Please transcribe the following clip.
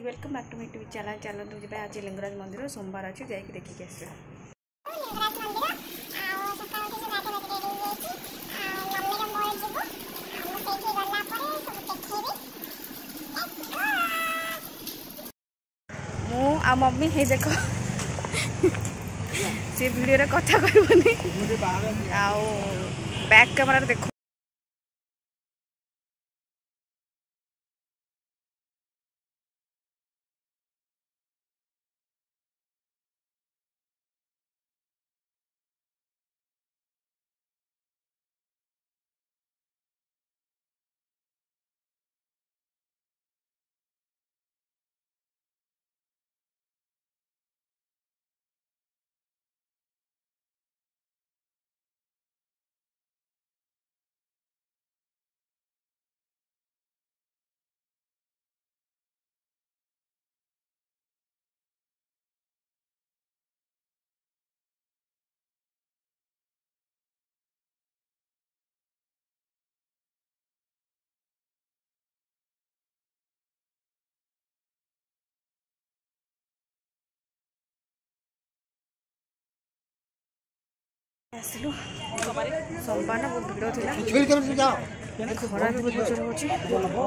Welcome back to my YouTube channel. चलते जी आज लिंगराज मंदिर सोमवार अच्छे जाकि देखिए आस मु मम्मी हे देख से वीडियो रे कथा कहबनी आ बैक कैमरा देखो आसलु सोमवार ना बहुत भिड़ थी खरा भी बहुत जोर हो